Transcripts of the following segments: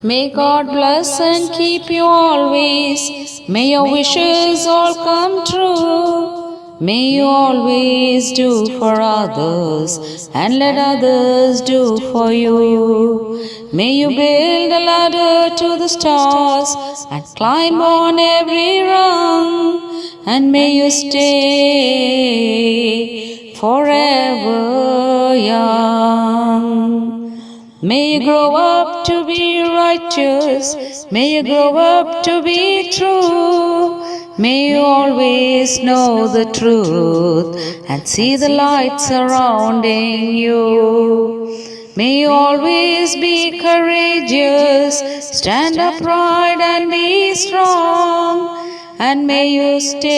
May God bless and keep you always. May your wishes all come true. May you always do for others and let others do for you. May you build a ladder to the stars and climb on every rung. And may you stay forever young. May you grow up to be righteous. May you grow up to be true. May you always know the truth and see the light surrounding you. May you always be courageous, stand upright and be strong. And may you stay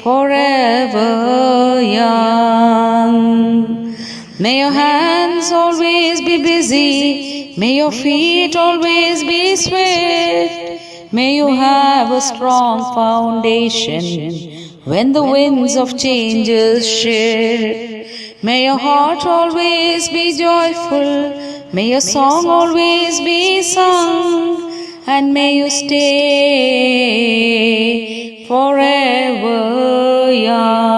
forever young. May your hands always be busy. May your feet always be swift. May you have a strong foundation when the winds of changes shift. May your heart always be joyful. May your song always be sung. And may you stay forever young.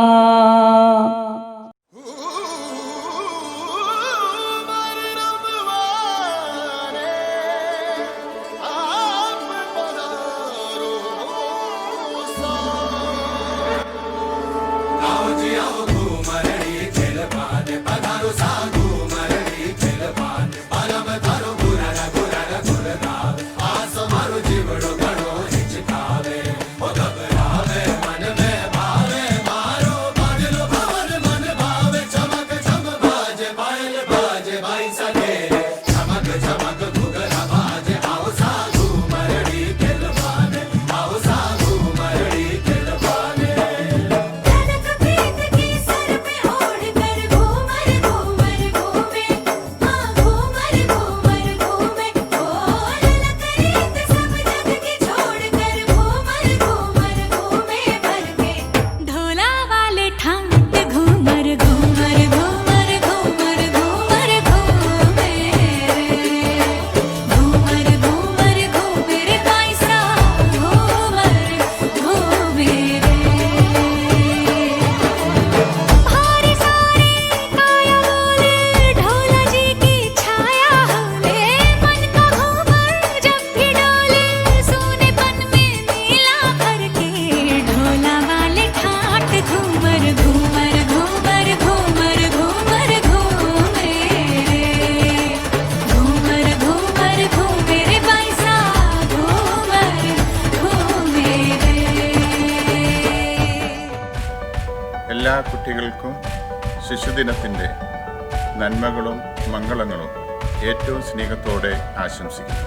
എല്ലാ കുട്ടികൾക്കും ശിശുദിനത്തിൻ്റെ നന്മകളും മംഗളങ്ങളും ഏറ്റവും സ്നേഹത്തോടെ ആശംസിക്കുന്നു.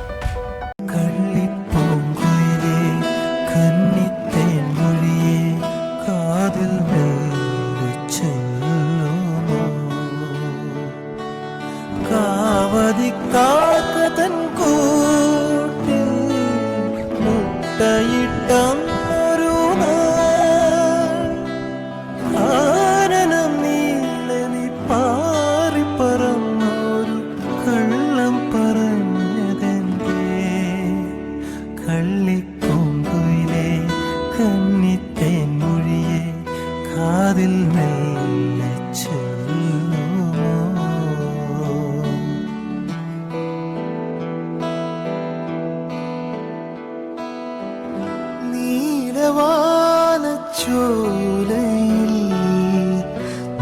ചോലയിൽ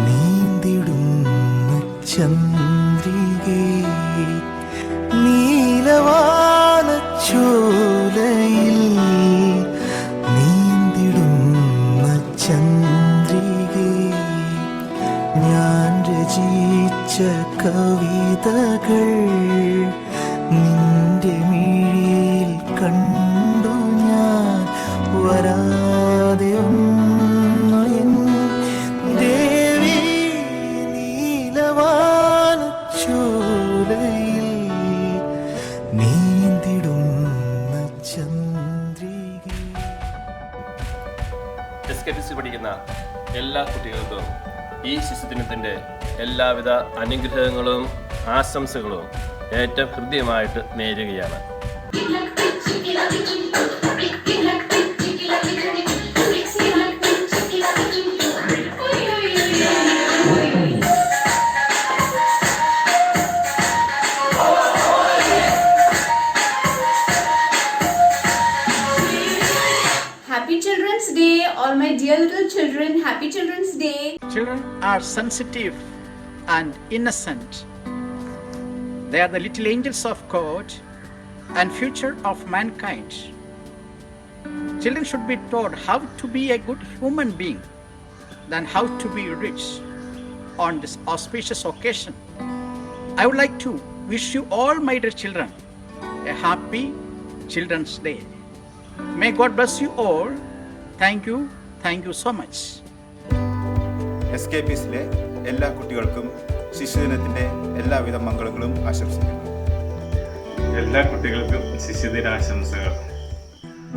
നീന്തിടുന്ന ചന്ദ്രികേ, നീലവാനച്ചോലയിൽ നീന്തിടുന്ന ചന്ദ്രികേ, ഞാൻ രചിച്ച കവിതകൾ നിന്റെ മിഴിയിൽ കണ്ടു ഞാൻ വരാതെ ദേവി നീലവാനച്ചോലയിൽ നീന്തിടുന്ന ചന്ദ്രികേ. SKTC പഠിക്കുന്ന എല്ലാ കുട്ടികൾക്കും ഈ ശിശുദിനത്തിൻ്റെ എല്ലാവിധ അനുഗ്രഹങ്ങളും ആശംസകളും ഏറ്റവും ഹൃദ്യമായിട്ട് നേരുകയാണ്. Happy Children's Day, all my dear little children. Happy Children's Day. Children are sensitive and innocent. They are the little angels of God and future of mankind. Children should be taught how to be a good human being than how to be rich. On this auspicious occasion, I would like to wish you all, my dear children, a happy Children's Day. May God bless you all. Thank you so much. SKPസിലെ എല്ലാ കുട്ടികൾക്കും ശിശുദിനത്തിൻ്റെ എല്ലാവിധ മംഗളങ്ങളും ആശംസിക്കുന്നു. എല്ലാ കുട്ടികൾക്കും ശിശുദിനാശംസകൾ.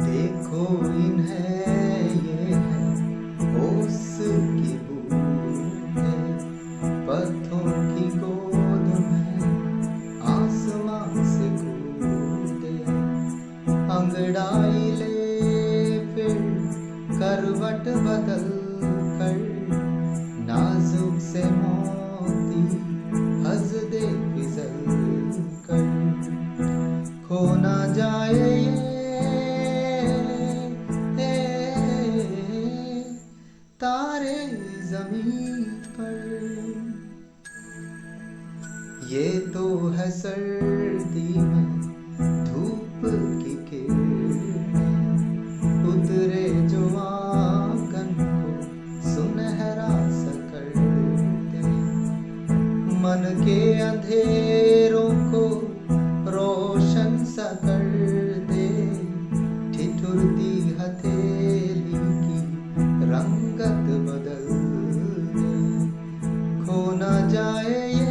देखो इन्हें ये है ओस की बूंदें, पत्थरों की गोद में आसमां से कूदे, अंगड़ाई ले फिर करवट बदल कर, नाजुक से मोती हंस दे फिसल कर, खो ना जाए तारे जमीन पर, ये तो है सर्दी में धूप की किरणें, उतरे जो आंगन को सुनहरा सा कर दे, मन के अंधेरों को रोशन सा कर दे, ठिठुरती हथेली की रंगत बदल दे, खो ना जाए ये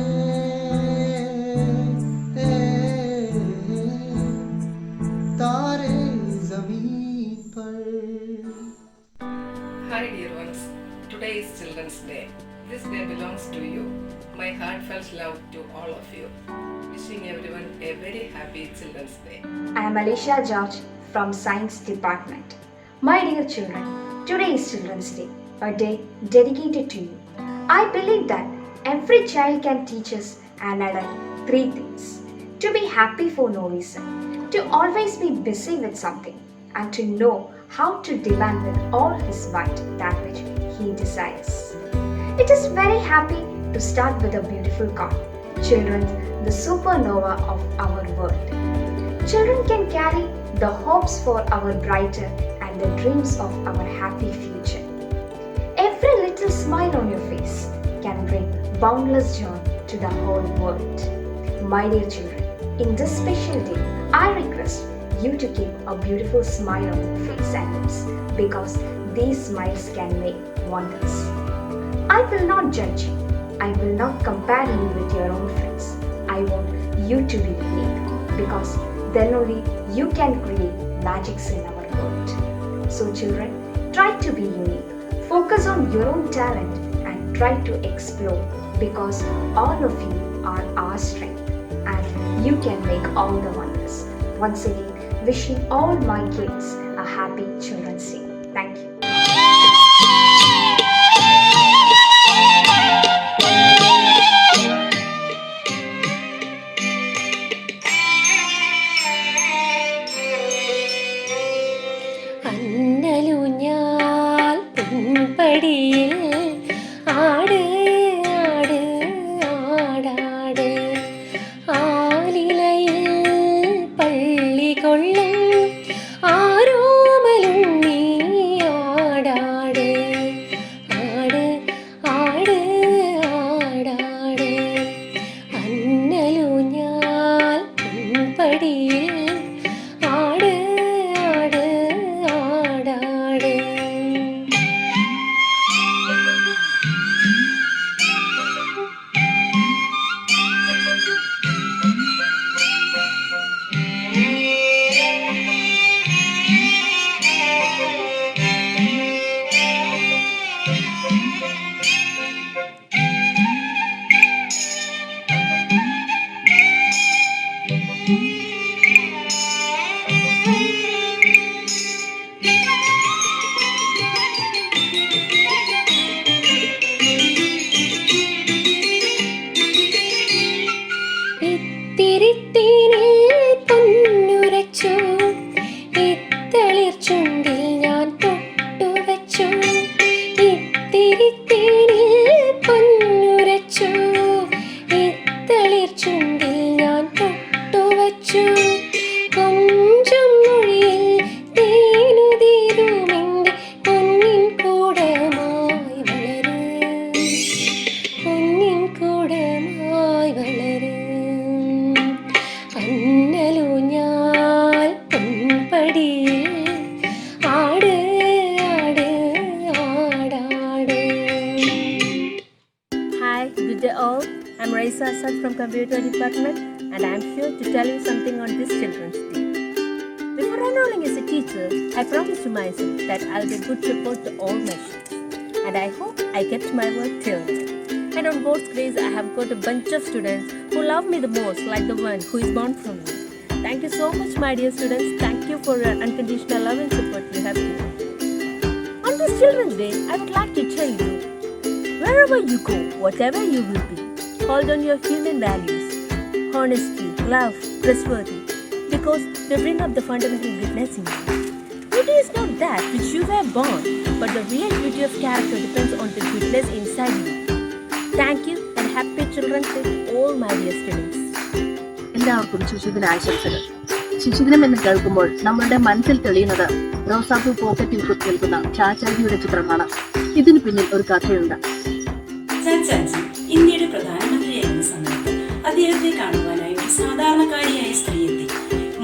तारे जमीन पर. Hi dear ones, today is Children's Day. This day belongs to you. My heartfelt love to all of you. Wishing everyone a very happy Children's Day. I am Alicia George from Science Department. My dear children, today is Children's Day, a day dedicated to you. I believe that every child can teach us an adult three things: to be happy for no reason, to always be busy with something, and to know how to demand with all his might that which he desires. It is very happy to start with a beautiful card. Children, the supernova of our world. Children can carry the hopes for our brighter and the dreams of our happy future. Every little smile on your face can bring boundless joy to the whole world. My dear children, in this special day, I request you to keep a beautiful smile on your face and lips, because these smiles can make wonders. I will not judge you. I will not compare you with your own friends. I want you to be unique, because then only you can create magics in our world. So children, try to be unique. Focus on your own talent and try to explore, because all of you are our strength and you can make all the wonders. Once again, wishing all my kids a happy Children's Day. Thank you. അന്നലുഞ്ഞാൽ പൊൻപടിയിൽ ആട് ആട് ആടാട്, ആലിലയിൽ പള്ളി കൊള്ളും ആരോമലുണ്ണി വളരും അന്നലൂഞ്ഞാൽ പൊൻപടിയിൽ ആട് ആട് ആടാട്. Hi, good day all. I'm Raisa Asad from Computer Department and I'm here to tell you something on this Children's Day. Before enrolling as a teacher, I promised to myself that I'll be good support to all my students. And I hope I kept my word till now. And on God's grace, I have got a bunch of students who love me the most, like the one who is born from me. Thank you so much, my dear students. Thank you for your unconditional love and support you have given. On this Children's Day, I would like to tell you, wherever you go, whatever you will be, hold on your human values, honesty, love, trustworthy, because they bring up the fundamental goodness in you. Beauty is not that which you were born, but the real beauty of character depends on the goodness inside you. Thank you and happy Children's Day to all my dear students. എല്ലാവർക്കും ശിശുദിന ആശംസകൾ. ശിശുദിനം എന്ന് കേൾക്കുമ്പോൾ നമ്മളുടെ മനസ്സിൽ തെളിയുന്നത് റോസാപ്പൂ പോക്കറ്റിൽ കുത്തിനിൽക്കുന്ന ചാച്ചാജിയുടെ ചിത്രമാണ്. ഇതിന് പിന്നിൽ ഒരു കഥയുണ്ട്. ചാച്ചാജി ഇന്ത്യയുടെ പ്രധാനമന്ത്രിയായിരുന്ന സമയത്ത് അദ്ദേഹത്തെ കാണുവാനായി ഒരു സാധാരണക്കാരിയായ സ്ത്രീ എത്തി.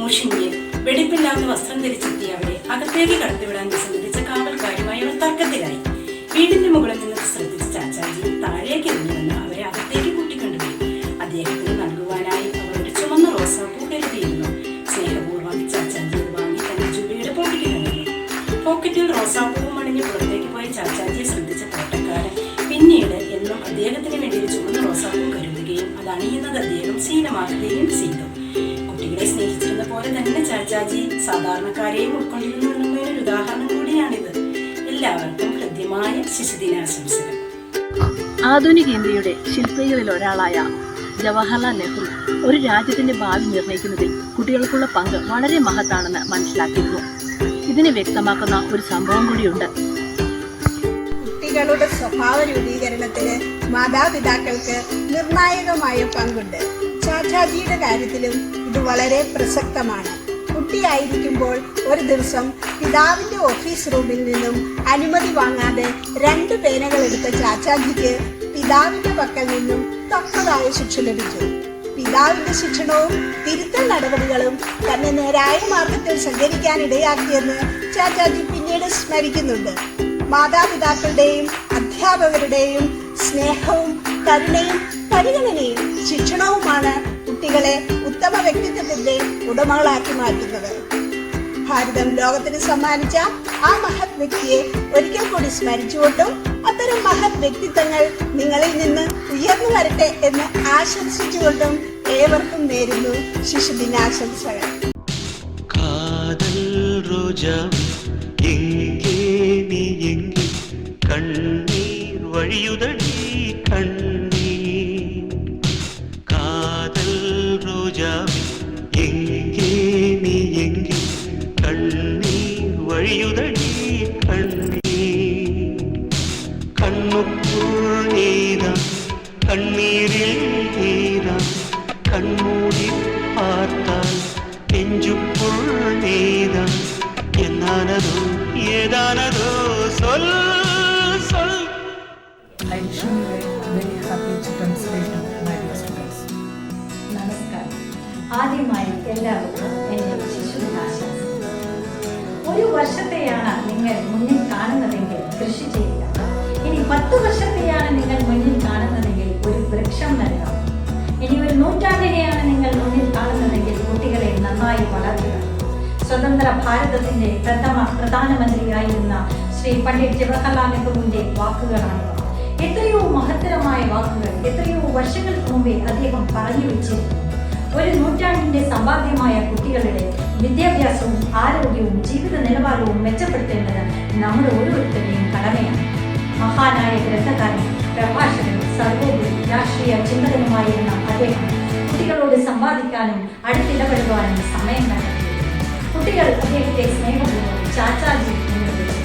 മുഷിഞ്ഞ് വെടിപ്പില്ലാത്ത വസ്ത്രം ധരിച്ചെത്തിയ അവരെ അകത്തേക്ക് കടത്തിവിടാൻ വിസമ്മതിച്ച കാവൽക്കാരുമായി അവർ തർക്കത്തിലായി. വീടിന്റെ മുകളിൽ നിന്ന് ശ്രദ്ധിച്ച ചാച്ചാജി താഴേക്ക് എറിഞ്ഞുവന്ന് അവരെ അകത്തേക്ക് കൂട്ടിക്കൊണ്ടുപോയി. അദ്ദേഹത്തിന് നൽകുവാനായി അവരുടെ ചുമന്ന റോസാപ്പൂ കരുതിയിരുന്നു. സ്നേഹപൂർവ്വം ചാച്ചാജി വാങ്ങി തന്റെ ജുബയുടെ പോക്കറ്റിൽ കണ്ടു. പോക്കറ്റിൽ റോസാപ്പൂവും അണിഞ്ഞ് പുറത്തേക്ക് പോയ ചാച്ചാജിയെ ശ്രദ്ധിച്ച തോട്ടക്കാരൻ പിന്നീട് എന്നും അദ്ദേഹത്തിന് വേണ്ടി ഒരു ചുമന്ന റോസാപ്പൂ കരുതുകയും അത് അണിയുന്നത് അദ്ദേഹം ശീലമാക്കുകയും ചെയ്തു. കുട്ടികളെ സ്നേഹിച്ചിരുന്ന പോലെ തന്നെ ചാച്ചാജി സാധാരണക്കാരെയും ഉൾക്കൊണ്ടിരുന്നു എന്നുള്ളൊരു ഉദാഹരണം കൂടിയാണിത്. എല്ലാവർക്കും ഹൃദ്യമായ ശിശുദിനാശംസകൾ. ആധുനിക ഇന്ത്യയുടെ ശില്പികളിൽ ഒരാളായ ജവഹർലാൽ നെഹ്റു ഒരു രാജ്യത്തിന്റെ ഭാവി നിർണ്ണയിക്കുന്നതിൽ കുട്ടികൾക്കുള്ള പങ്ക് വളരെ മഹത്താണെന്ന് മനസ്സിലാക്കിയിരുന്നു. ഇതിനെ വ്യക്തമാക്കുന്ന ഒരു സംഭവം കൂടിയുണ്ട്. കുട്ടികളുടെ സ്വഭാവ രൂപീകരണത്തിന് മാതാപിതാക്കൾക്ക് നിർണായകമായ പങ്കുണ്ട്. ചാച്ചാജിയുടെ കാര്യത്തിലും ഇത് വളരെ പ്രസക്തമാണ്. കുട്ടിയായിരിക്കുമ്പോൾ ഒരു ദിവസം പിതാവിന്റെ ഓഫീസ് റൂമിൽ നിന്നും അനുമതി വാങ്ങാതെ 2 പേനകൾ എടുത്ത ചാച്ചാജിക്ക് പിതാവിന്റെ പക്കൽ നിന്നും തക്കതായ ശിക്ഷ ലഭിച്ചു. പിതാവിന്റെ ശിക്ഷണവും തിരുത്തൽ നടപടികളും തന്നെ നേരായ മാർഗത്തിൽ സഞ്ചരിക്കാനിടയാക്കിയെന്ന് ചാച്ചാജി പിന്നീട് സ്മരിക്കുന്നുണ്ട്. മാതാപിതാക്കളുടെയും അധ്യാപകരുടെയും സ്നേഹവും കരുണയും പരിഗണനയും ശിക്ഷണവുമാണ് കുട്ടികളെ ഉത്തമ വ്യക്തിത്വത്തിന്റെ ഉടമകളാക്കി മാറ്റുന്നത്. ഭാരതം ലോകത്തിന് സമ്മാനിച്ച ആ മഹത് വ്യക്തിയെ ഒരിക്കൽ കൂടി സ്മരിച്ചുകൊണ്ടും അത്തരം മഹത് വ്യക്തിത്വങ്ങൾ നിങ്ങളിൽ നിന്ന് ഉയർന്നു വരട്ടെ എന്ന് ആശംസിച്ചുകൊണ്ടും ഏവർക്കും നേരുന്നു ശിശുദിനാശംസകൾ. കണ്ണീർ വഴിയുതടി കണ്ണീർ കാതൽ റോജാവേ എങ്കേ നീ എങ്കേ കണ്ണീർ വഴിയുതടി കണ്ണീർ കണ്ണുക്കുൾ നീതാ കണ്ണീരിൽ നീതാ കൺമൂടി പാർത്താൽ നെഞ്ചുക്കുൾ നീതാ എന്നാനതോ ഏതാനതോ சொல் சொல். I wish you a very happy Children's Day to my dear students. നമസ്കാരം. ആദ്യമായി എല്ലാവർക്കും എൻ്റെ ശിശുദിനാശംസകൾ. ഒരു വർഷത്തെയാണ് നിങ്ങൾ മുന്നിൽ കാണുന്നതെങ്കിൽ കൃഷി ചെയ്യുക. ഇനി 10 വർഷത്തെയാണ് നിങ്ങൾ മുന്നിൽ കാണുന്നതെങ്കിൽ ഒരു വൃക്ഷം നൽകാം. ഇനി ഒരു നൂറ്റാണ്ടിനെയാണ് നിങ്ങൾ മുന്നിൽ കാണുന്നതെങ്കിൽ കുട്ടികളെ നന്നായി വളർത്തുക. സ്വതന്ത്ര ഭാരതത്തിന്റെ പ്രധാനമന്ത്രിയായിരുന്ന ശ്രീ പണ്ഡിറ്റ് ജവഹർലാൽ നെഹ്റുവിന്റെ വാക്കുകളാണിവ. എത്രയോ മഹത്തരമായ വാക്കുകൾ എത്രയോ വർഷങ്ങൾക്ക് മുമ്പേ അദ്ദേഹം പറഞ്ഞു വെച്ചിരുന്നു. ഒരു നൂറ്റാണ്ടിന്റെ സമ്പാദ്യമായ കുട്ടികളുടെ വിദ്യാഭ്യാസവും ആരോഗ്യവും ജീവിത നിലവാരവും മെച്ചപ്പെടുത്തേണ്ടത് നമ്മുടെ ഓരോരുത്തരുടെയും കടമയാണ്. മഹാനായ ഗ്രന്ഥകാരൻ, പ്രഭാഷകൻ, സർവോപരി രാഷ്ട്രീയ ചിന്തകനുമായിരുന്ന അദ്ദേഹം കുട്ടികളോട് സംവാദിക്കാനും അടുത്തിടപെടുവാനും സമയം കണ്ടെത്തി. കുട്ടികൾ അദ്ദേഹത്തെ സ്നേഹപൂർവ്വം ചാച്ചാജി എന്ന് വിളിച്ചു.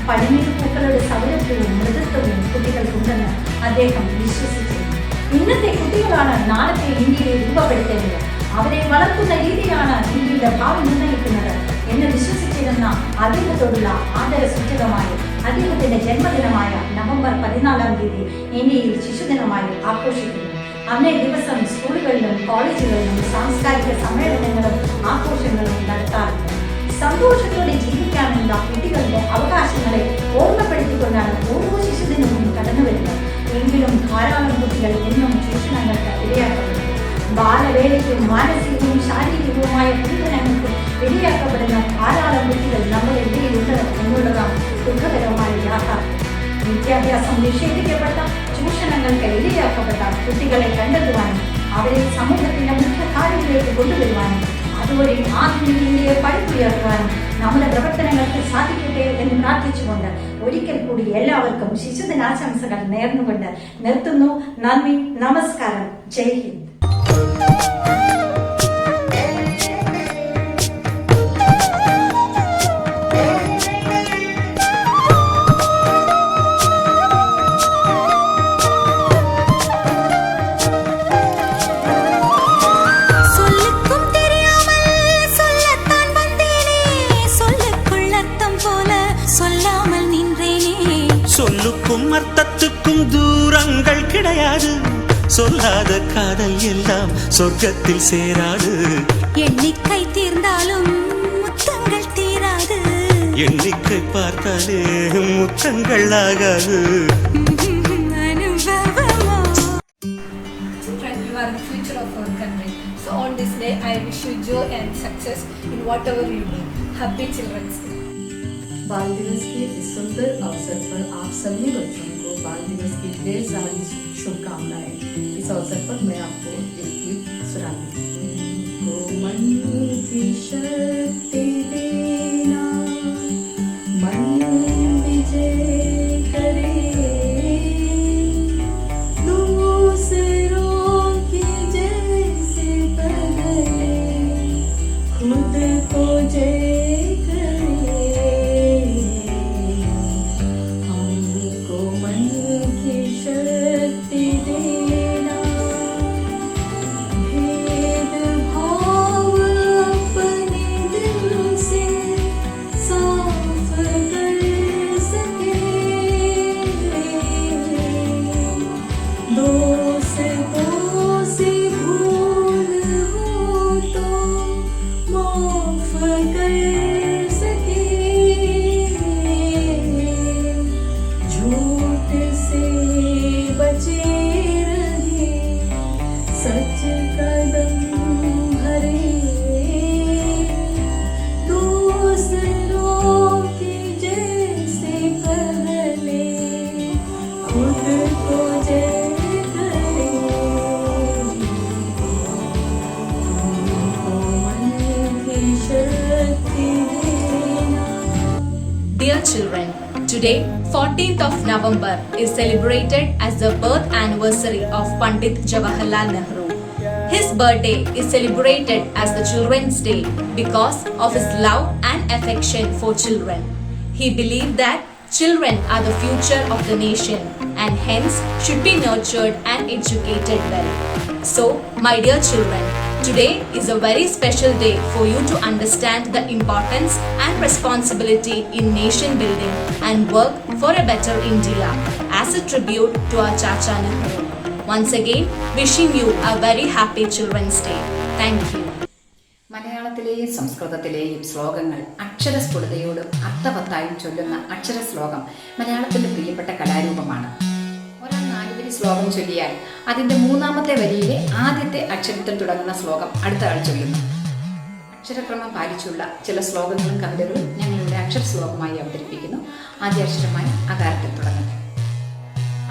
പടിഞ്ഞീർ പൂക്കളുടെ സൗരഭ്യവും മൃദുത്വവും കുട്ടികൾക്കുണ്ടെന്ന് അദ്ദേഹം വിശ്വസിച്ചിരുന്നു. ഇന്നത്തെ കുട്ടികളാണ് നാളത്തെ ഇന്ത്യയെ രൂപപ്പെടുത്തേണ്ടത്. അവരെ വളർത്തുന്ന രീതിയാണ് ഇന്ത്യയുടെ ഭാവി നിർണ്ണയിക്കുന്നത് എന്ന് വിശ്വസിച്ചിരുന്ന അദ്ദേഹത്തോടുള്ള ആദരസൂചകമായി അദ്ദേഹത്തിന്റെ ജന്മദിനമായ നവംബർ 14 ഇന്ത്യയിൽ ശിശുദിനമായി ആഘോഷിക്കുന്നു. അന്നേ ദിവസം സ്കൂളുകളിലും കോളേജുകളിലും സാംസ്കാരിക സമ്മേളനങ്ങളും ആഘോഷങ്ങളും നടത്താറുണ്ട്. സന്തോഷത്തോടെ ജീവിക്കാനുള്ള കുട്ടികളുടെ അവകാശങ്ങളെ ഓർമ്മപ്പെടുത്തിക്കൊണ്ടാണ് ഓരോ ശിശുദിനവും കടന്നു വരുന്നത്. എങ്കിലും ധാരാളം കുട്ടികൾ എന്നും ചൂഷണങ്ങൾക്ക് ഇരയാക്കപ്പെടുന്നു. ബാലവേലയ്ക്കും മാനസികവും ശാരീരികവുമായ പീഡനങ്ങൾക്കും ഇരയാക്കപ്പെടുന്ന ധാരാളം കുട്ടികൾ നമ്മുടെ ഇടയിലുണ്ട് എന്നുള്ളതാണ് ദുഃഖകരമായ യാഥാർത്ഥ്യം. വിദ്യാഭ്യാസം നിഷേധിക്കപ്പെട്ട, ചൂഷണങ്ങൾക്ക് ഇരയാക്കപ്പെട്ട കുട്ടികളെ കണ്ടെത്തുവാനും അവരെ സമൂഹത്തിന്റെ മുഖ്യധാരയിലേക്ക് കൊണ്ടുവരുവാനും അതുവഴി ആധുനിക ഇന്ത്യയെ പടുത്തുയർത്തുവാനും നമ്മുടെ പ്രവർത്തനങ്ങൾക്ക് സാധിക്കട്ടെ എന്ന് പ്രാർത്ഥിച്ചുകൊണ്ട് ഒരിക്കൽ കൂടി എല്ലാവർക്കും ശിശുദിനാശംസകൾ നേർന്നുകൊണ്ട് നിർത്തുന്നു. നന്ദി, നമസ്കാരം, ജയ് ഹിന്ദ്. சொல்லுக்கும் அர்த்தத்துக்கும் தூரங்கள் கிடையாது. சொல்லாத காதல் எல்லாம் சொர்க்கத்தில் சேராது. எண்ணிக்கை தீர்ந்தாலும் முத்தங்கள் தீராது. எண்ணிக்கை பார்த்தாலே முத்தங்கள் ஆகாது. You are the future of our country. So on this day, I wish you joy and success in whatever you do. Happy Children's Day. बाल दिवस के इस सुंदर अवसर पर आप सभी बच्चों को बाल दिवस की ढेर सारी शुभकामनाएं. इस अवसर पर मैं आपको एक गीत सुनाती हूँ. मन की शक्ति देना, मन विजय करे, दूसरों की जैसे बदले, खुद को जय Dear children, today 14th of November is celebrated as the birth anniversary of Pandit Jawaharlal Nehru. His birthday is celebrated as the Children's Day because of his love and affection for children. He believed that children are the future of the nation and hence should be nurtured and educated well. So, my dear children, today is a very special day for you to understand the importance and responsibility in nation building and work for a better India as a tribute to our Chacha Nehru. Once again, wishing you a very happy Children's Day. Thank you. മലയാളത്തിലെയും സംസ്കൃതത്തിലെയും ശ്ലോകങ്ങൾ അക്ഷരസ്ഫുടതയോടും അർത്ഥവത്തായും ചൊല്ലുന്ന അക്ഷരശ്ലോകം മലയാളത്തിന്റെ പ്രിയപ്പെട്ട കലാരൂപമാണ്. ഒരാൾ 4 വരി ശ്ലോകം ചൊല്ലിയാൽ അതിന്റെ 3ാമത്തെ വരിയിലെ ആദ്യത്തെ അക്ഷരത്തിൽ തുടങ്ങുന്ന ശ്ലോകം അടുത്ത ആൾ ചൊല്ലുന്നു. അക്ഷരക്രമം പാലിച്ചുള്ള ചില ശ്ലോകങ്ങളും കവിതകളും ഞങ്ങളുടെ അക്ഷരശ്ലോകമായി അവതരിപ്പിക്കുന്നു. ആദ്യ അക്ഷരമായി അകാരത്തിൽ തുടങ്ങുന്നു.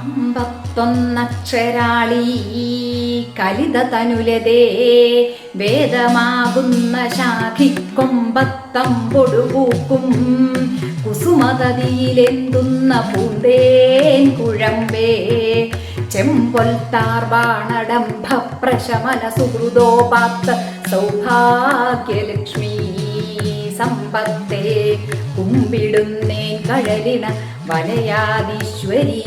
51 കലിത തനുലതേ വേദമാകുന്ന ശാഖിക്കൊമ്പത്തമ്പൊടുകൂക്കും കുസുമതതിയിലെന്തുന്ന പൂന്തേൻ കുഴമ്പേ ചെമ്പൊൽത്താർവാണടംഭ പ്രശമന സുഹൃദോപാത്ത സൗഭാഗ്യലക്ഷ്മി സമ്പത്തേ കുമ്പിടുന്നേൻ കഴലിന വലയാദീശ്വരീ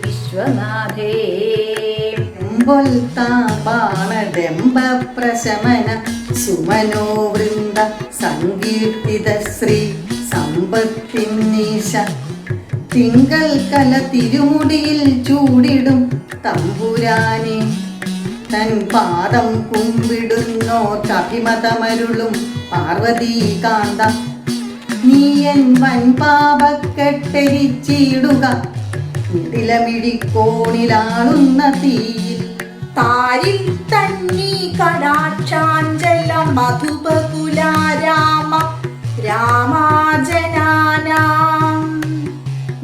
വിശ്വനാഥേ ബാണഡംബ പ്രശമന സുമനോവൃന്ദ സങ്കീർത്തിത ശ്രീ സമ്പത്തിന്നീശ തിങ്കൾ കല തിരുമുടിയിൽ ചൂടിടും തമ്പുരാനെ തൻ പാദം കുമ്പിടുന്നോർക്കഭിമതമരുളും പാർവതീകാന്ത നീയൻ വൻപാപക്കെട്ടെരിച്ചിടുക മിടിലമിഴിക്കോണിലാളുന്ന തീയിൽ താരിൽ തന്നി കടാക്ഷാഞ്ചലം മധുപകുലാരാമ രാമാജനാനാം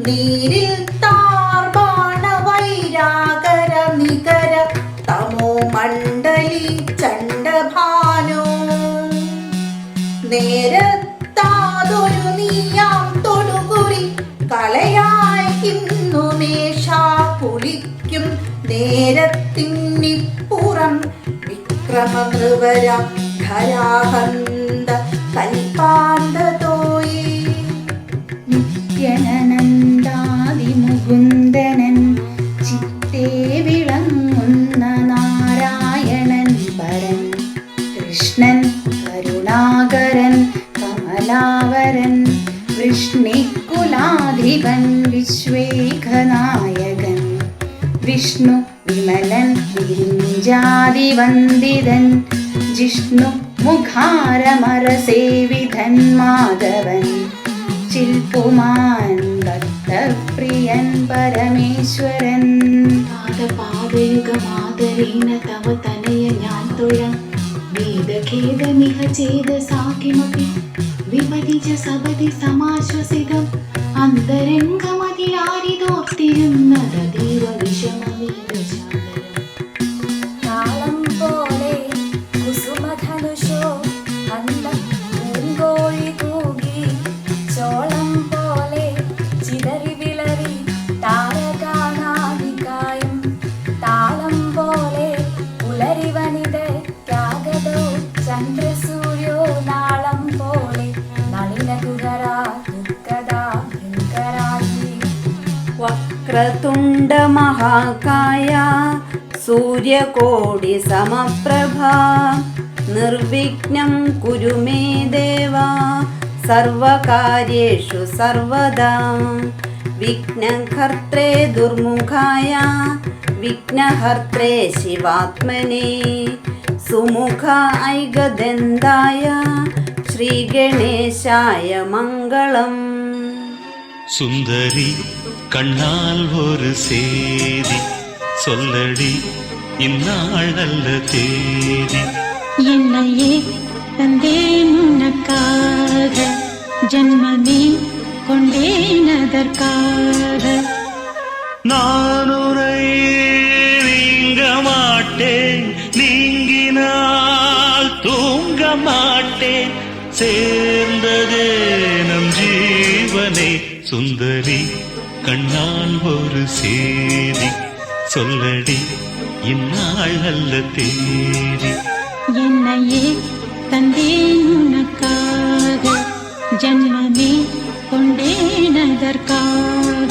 നീരിൽ താർബാണ വൈരാകര നികര തമോ മണ്ഡലി ചണ്ഡഭാനോ നേരത്താതൊരു നീയാം തൊടുകുറി കലയായി ഇന്നുമേഷ കുളിക്കും നേരത്തിന്നിപ്പുറം വിക്രമകൃവര ധരാഹന്ത കൽപ്പാന്തതോയേ നിത്യനന്ദാതിമുകുന്ദനൻ ചിത്തേ വിളങ്ങുന്ന നാരായണൻ പരൻ കൃഷ്ണൻ കരുണാകരൻ കമലാവരൻ വൃഷ്ണികുലാധിപൻ വിശ്വേഖനായകൻ വിഷ്ണു വിമലൻ വിരിഞ്ചാതിവന്ദിതൻ ജിഷ്ണു മുഖാരമരസേവിധൻ മാധവൻ ചിൽപുമാൻ ഭക്തപ്രിയൻ പരമേശ്വരൻ പാദപാദയുഗമാദരീന തവ തനയ ഞാൻ തൊഴാം വേദഖേദമിഹ ചേതസാകിമപി വിപതിജ സപതി സമാശ്വസിതം അന്തരംഗമതിലാരിതോർത്തിരുന്നതീവ വിഷമവീരശാന്തരം താളം പോലെ കുസുമധനുഷോ അന്തം പൂങ്കോഴി കൂകി ചോളം പോലെ ചിതറി വിളറി താരകാണാതികായം താളം പോലെ ഉളരി വനിതോ ചന്ദ്രസൂര്യോ നാളം പോലെ നളിനകുഹരാ ദുഃഖദാ ഭൃംഗരാജി വക്രതുണ്ട മഹാകായ സൂര്യകോടി സമപ്രഭാ നിർവിഘ്നം കുരു മേ ദേവ സർവകാര്യേഷു സർവദാ വിഘ്നഹർത്രേ ദുർമുഖായ വിഘ്നഹർത്രേ ശിവാത്മനെ സുമുഖ ഐകദന്തായ ശ്രീഗണേശായ മംഗളം. சுந்தரி கண்ணால் ஒரு சேதி சொல்லடி இந்நாள் நல்ல தேதி என்னையே தந்தேன் உனக்காக ஜன்மமே கொண்டேன் அதற்காக நான் உன்னை நீங்க மாட்டேன் நீங்கினால் தூங்க மாட்டேன் சேர்ந்ததே நம் ஜீவனே சுந்தரி கண்ணால் ஒரு சேதி சொல்லடி இந்நாள் நல்ல தேதி என்னையே தந்தேன் உனக்காக ஜன்மமே கொண்டேன் அதற்காக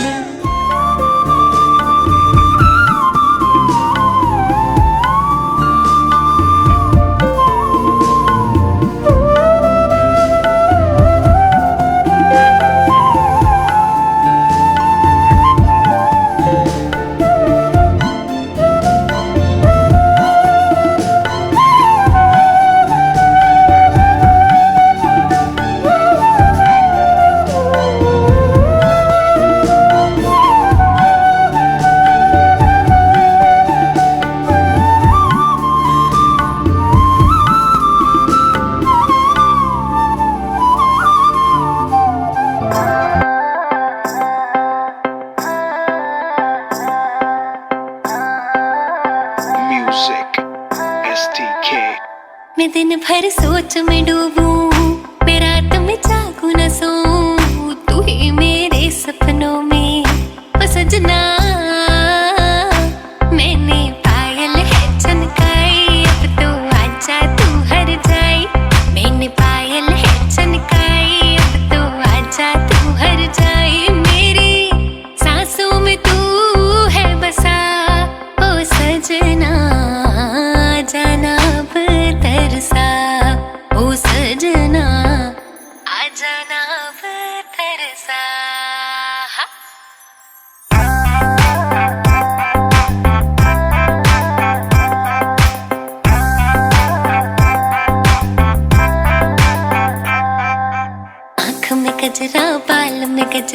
मैं दिन भर सोच में डूबूं, मैं रात में जागू न सोऊं, तू ही मेरे सपनों में ओ सजना. मैंने पायल है चनकाई, अब तो आजा तू हर जाई. मैंने पायल है चनकाई, अब तो आजा तू हर जाई. मेरी सांसों में तू है बसा ओ सजना, जाना अब तरसा ओ सजना, आ जाना अब तरसा.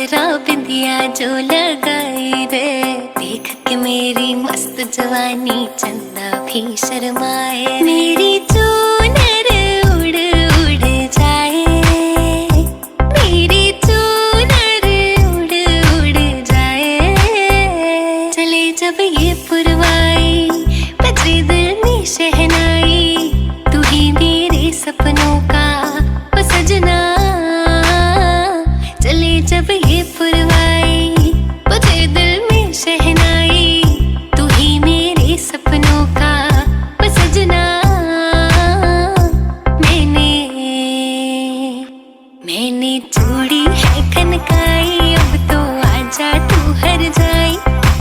गजरा बिंदिया जो लगाई रे, देख के मेरी मस्त जवानी चंदा भी शर्माए। मेरी चूनर उड़ उड़ जाए, मेरी चूनर उड़ उड़ जाए। चले जब ये पुरवाई बजे दिल में शहनाई, तू ही मेरे सपनों का वो सजना। चले जब ये पुरवाई बजे दिल में शहनाई, तू ही मेरे सपनों का वो सजना। मैंने चूड़ी है खनकाई, अब तो आजा तू हर जाई।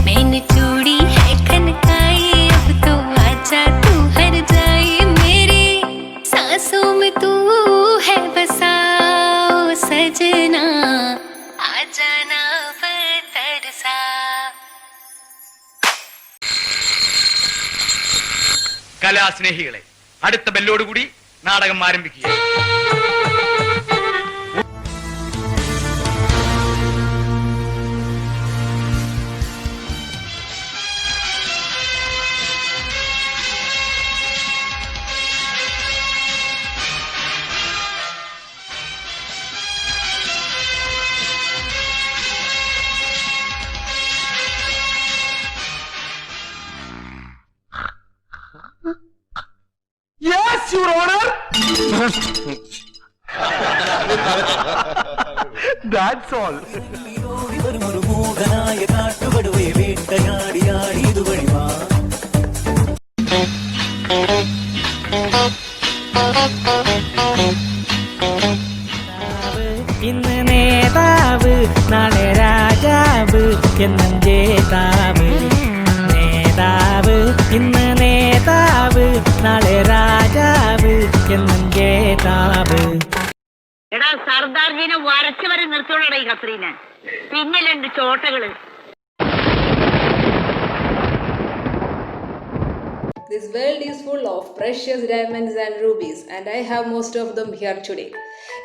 मैंने चूड़ी है खनकाई, अब तो आजा तू हर जाई। मेरी सांसों में तू है बसाओ सजना, आ जाना तरसा। കലാസ്നേഹികളെ, അടുത്ത ബെല്ലോടുകൂടി നാടകം ആരംഭിക്കുക. Yes, Your Honor. That's all. ഇന്ന് നേതാവ് നാളെ രാജാവ് എന്നും ജേതാവ്. നേതാവ് ഇന്ന് നേതാവ് നാളെ രാജാവ് എന്നും ജേതാവ്. എടാ സർദാർജിനെ വരച്ചു വരെ നിർത്തോളടാ ഈ കത്രീനെ. പിന്നെ രണ്ട് ചോട്ടകള്. This world is full of precious diamonds and rubies, and I have most of them here today.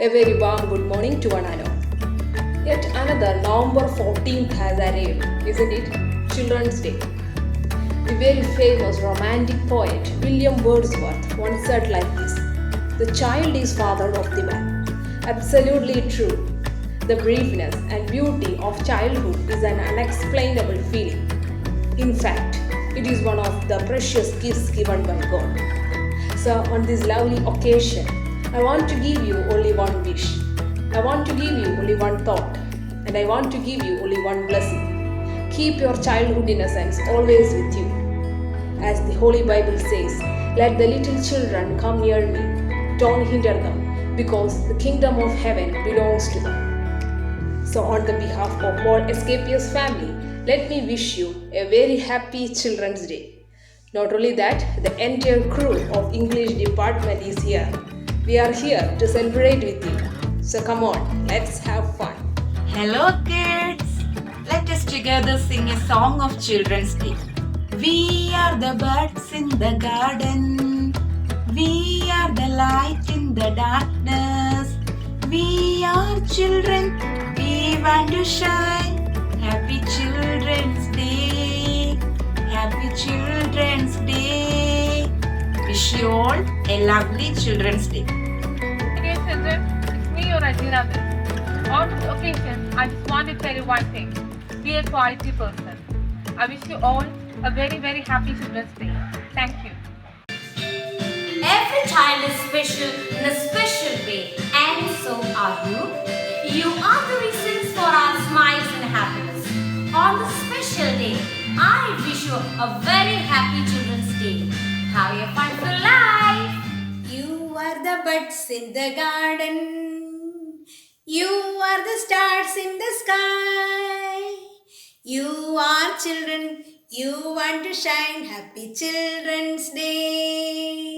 A very warm good morning to one and all. Yet another November 14th has arrived, isn't it? Children's Day. The very famous romantic poet William Wordsworth once said like this: "The child is father of the man." Absolutely true. The briefness and beauty of childhood is an unexplainable feeling. In fact, it is one of the precious gifts given by God. So, on this lovely occasion, I want to give you only one wish. I want to give you only one thought. And I want to give you only one blessing. Keep your childhood innocence always with you. As the Holy Bible says, "Let the little children come near me. Don't hinder them, because the kingdom of heaven belongs to them." So, on the behalf of all Escapius family, let me wish you a very happy Children's Day. Not only that, the entire crew of English department is here. We are here to celebrate with you. So come on, let's have fun. Hello kids! Let us together sing a song of Children's Day. We are the birds in the garden. We are the light in the darkness. We are children. We want to shine. Happy Children's Day. Happy Children's Day. Wish you all a lovely Children's Day. Dear children, it's me, your Regina. On this occasion, I just want to tell you one thing. Be a quality person. I wish you all a very, very happy Children's Day. Thank you. Every child is special in a special way, and so are you. You are the reasons for our smiles and happiness. On this special day, I wish you a very happy Children's Day. Have a fun life. You are the buds in the garden. You are the stars in the sky. You are children. You want to shine. Happy Children's Day.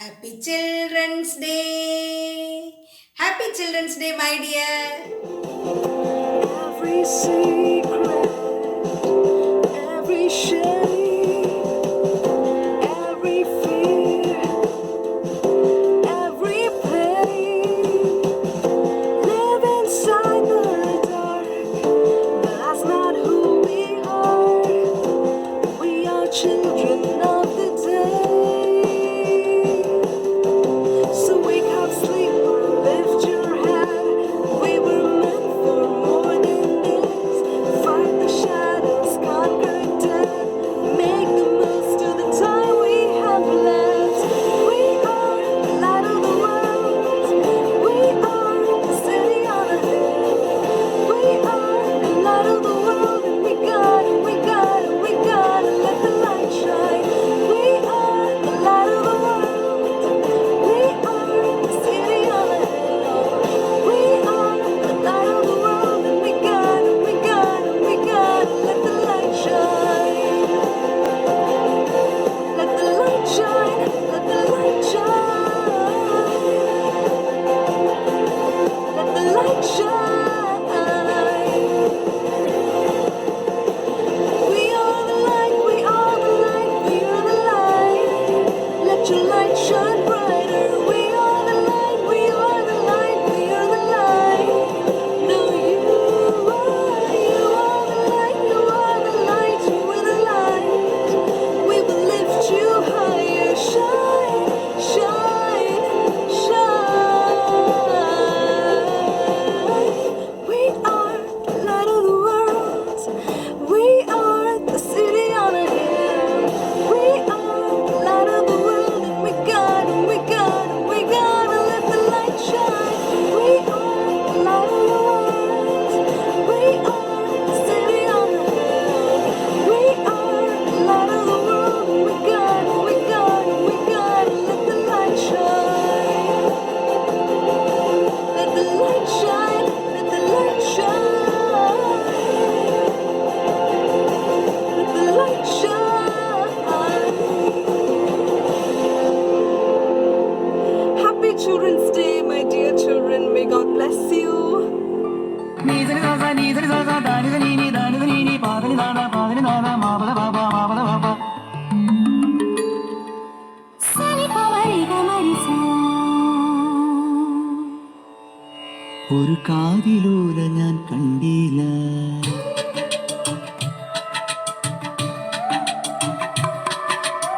Happy Children's Day. Happy Children's Day, my dear. Every secret, every shame, every fear, every pain, live inside the dark your light shine brighter. We are the light, we are the light, we are the light. No, you are the light, you are the light, you are the light. We will lift you higher. Shine, shine, shine. We are the light of the world. We are the city on a hill. We are the light of the world, and we gotta let the light shine. We are the light of the world. We are the city on the hill. We are the light of the world, and we gotta let the light shine. Let the light shine. Let the light shine. Let the light shine. Happy Children's Day, my dear children. May God bless you. ഒരു കാതിലോല ഞാൻ കണ്ടില്ല,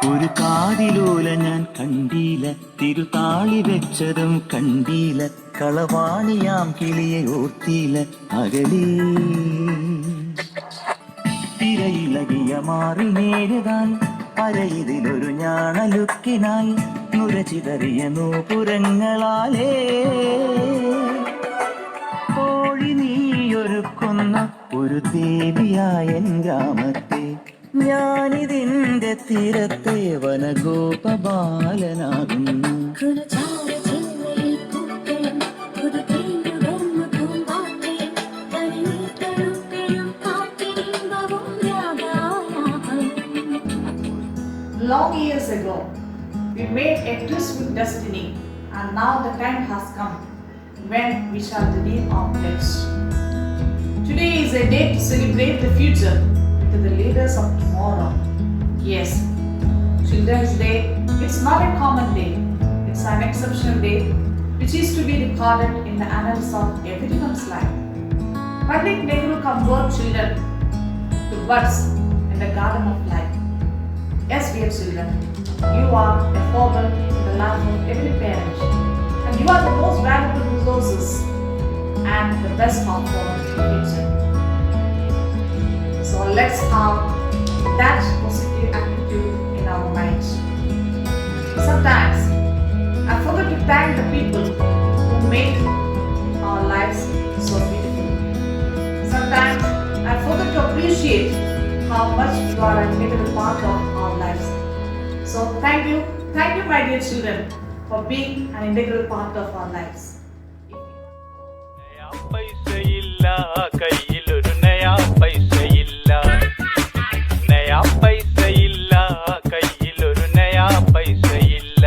ഒരു കാതിലോല ഞാൻ കണ്ടില്ല, തിരുതാളി വെച്ചതും കണ്ടില്ല, കളവാണിയാം കിളിയെ ഓർത്തില്ല അകലേ. തിരയിളകിയ മാറി നേരുതായി അരയിതിലൊരു ഞാണലുക്കിനായി നുരചിതറിയ നൂപുരങ്ങളാലേ കോഴി നീയൊരുക്കുന്ന ഒരു ദേവിയായ ഗ്രാമത്തെ ഞാനിതിന്റെ തീരത്തെ വനഗോപബാലനാകുന്നു. Long years ago, we made a tryst with destiny, and now the time has come when we shall redeem our pledge. Today is a day to celebrate the future to the leaders of tomorrow. Yes, Children's Day, it's not a common day. It's an exceptional day which is to be recorded in the annals of everyone's life. Pandit Nehru converted children to buds in the garden of life. Yes, dear children, you are a model in the life of every parent, and you are the most valuable resources and the best of our future. So let's have that positive attitude in our minds. Sometimes I forget to thank the people who make our lives so beautiful. Sometimes I forget to appreciate how much you are an integral part of our lives. So thank you, my dear children, for being an integral part of our lives. പൈസയില്ല കയ്യിലൊരു നയാ പൈസയില്ല, നയാ പൈസയില്ല കയ്യിലൊരു നയാ പൈസയില്ല,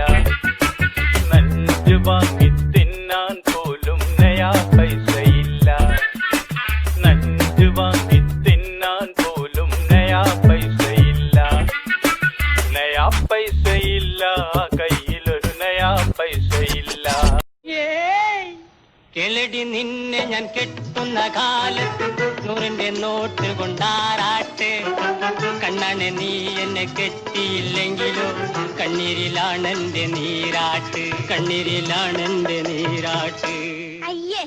നഞ്ച് വാങ്ങി തിന്നാൻ പോലും നയാ പൈസയില്ല, നഞ്ച് വാങ്ങി തിന്നാൻ പോലും നയാ പൈസയില്ല, നയാ പൈസയില്ല കയ്യിലൊരു നയാ പൈസയില്ല. കേളടി നിന്നെ ഞാൻ കെട്ടുന്ന കാലത്ത് നൂറിന്റെ നോട്ട് കൊണ്ടാറാട്ട്, കണ്ണാനെ നീ എന്നെ കെട്ടിയില്ലെങ്കിലോ കണ്ണീരിലാണെന്റെ നീരാട്ട്, കണ്ണീരിലാണെന്റെ നീരാട്ട്. അയ്യേ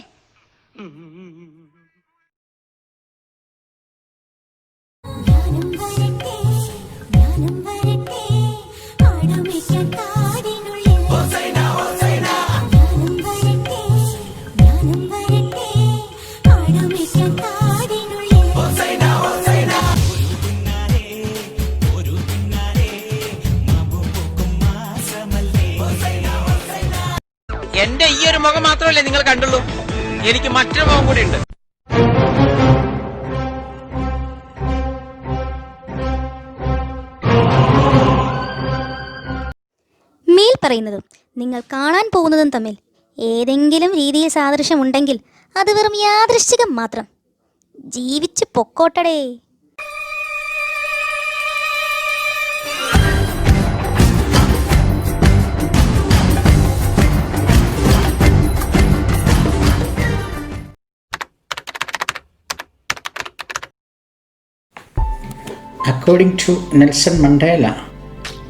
എന്റെ ഈ ഒരു മുഖം മാത്രമല്ലേ നിങ്ങൾ കണ്ടുള്ളൂ, എനിക്ക് മറ്റൊരു മുഖം കൂടി ഉണ്ട്. മേൽ പറയുന്നതും നിങ്ങൾ കാണാൻ പോകുന്നതും തമ്മിൽ ഏതെങ്കിലും രീതിയിൽ സാദൃശ്യമുണ്ടെങ്കിൽ അത് വെറും യാദൃശ്ചികം മാത്രം. ജീവിച്ചു പൊക്കോട്ടടേ. according to Nelson Mandela,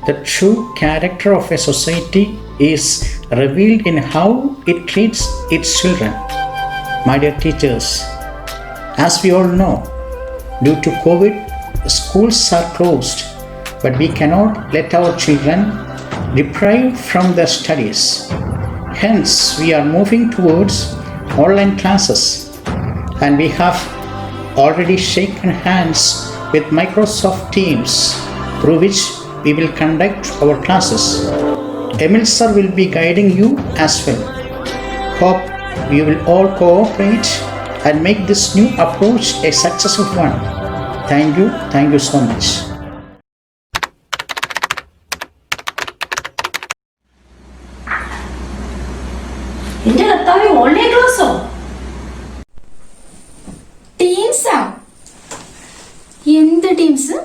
the true character of a society is revealed in how it treats its children. My dear teachers, as we all know, due to COVID, schools are closed, but we cannot let our children deprive from their studies. Hence, we are moving towards online classes, and we have already shaken hands with Microsoft Teams, through which we will conduct our classes. Emil sir will be guiding you as well. Hope you will all cooperate and make this new approach a successful one. Thank you so much. എന്റെ കർത്താവേ, online ക്ലാസ്സോ? ടീംസാ? എന്ത് teams?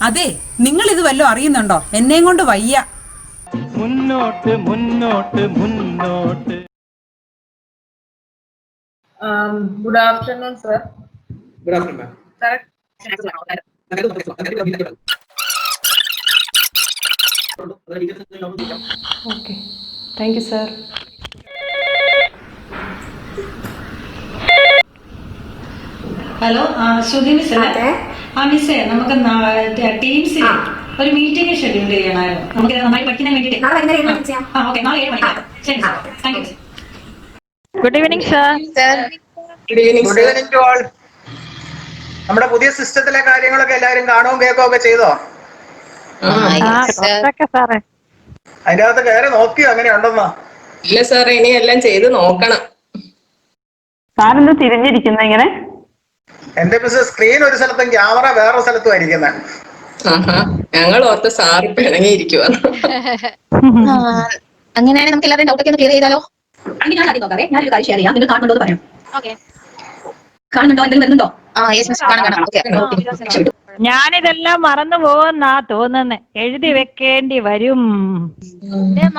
അതെ, നിങ്ങൾ ഇത് വല്ലതും അറിയുന്നുണ്ടോ? എന്നെയും കൊണ്ട് വയ്യ. മുന്നോട്ട് മുന്നോട്ട് മുന്നോട്ട്. Good afternoon, sir. Good afternoon, ma'am. Sir, Okay. Thank you, sir. Hello, Shruti miss അല്ലേ? ആ മിസ്സേ, നമുക്ക് ടീംസിൽ ഒരു മീറ്റിംഗ് ഷെഡ്യൂൾ ചെയ്യണമായിരുന്നു. നമുക്ക് നന്നായി പഠിക്കാൻ വേണ്ടിയിട്ട്. ഓക്കെ, നാളെ 7 മണിക്ക്. ശരി sir, thank you. Good evening sir. Good evening to all. നമ്മുടെ പുതിയ സിസ്റ്റത്തിലെ കാര്യങ്ങളൊക്കെ എല്ലാവരും കാണുകയും കേൾക്കുകയും ഒക്കെ ചെയ്തോ? സാറേ, അതിന്റെ അകത്ത് കയറി നോക്കിയോ എങ്ങനെയുണ്ടെന്നോ? ഇല്ല സാറേ, ഇനി എല്ലാം ചെയ്ത് നോക്കണം. സാറെന്താ തിരിഞ്ഞിരിക്കുന്ന ഇങ്ങനെ? എന്റെ മിസ് സ്ക്രീൻ ഒരു സ്ഥലത്തും ക്യാമറ വേറൊരു സ്ഥലത്തും ആയിരിക്കുന്നത്. ഞങ്ങൾ ഓർത്ത് സാറ് പിണങ്ങിയിരിക്കുക. അങ്ങനെയാണെങ്കിൽ നമുക്ക് എല്ലാവരും ഡൗട്ടൊക്കെ ഒന്ന് ക്ലിയർ ചെയ്താലോ? ഞാൻ ആദ്യം നോക്കാവേ. ഞാനൊരു കാര്യം ഷെയർ ചെയ്യാം. നിങ്ങൾ കാണുന്നുണ്ടോ എന്ന് പറയാം. കാണുന്നുണ്ടോ? എന്തെങ്കിലും വരുന്നുണ്ടോ? ഞാനിതെല്ലാം മറന്നു പോകുന്നാ തോന്നുന്നേ. എഴുതി വെക്കേണ്ടി വരും.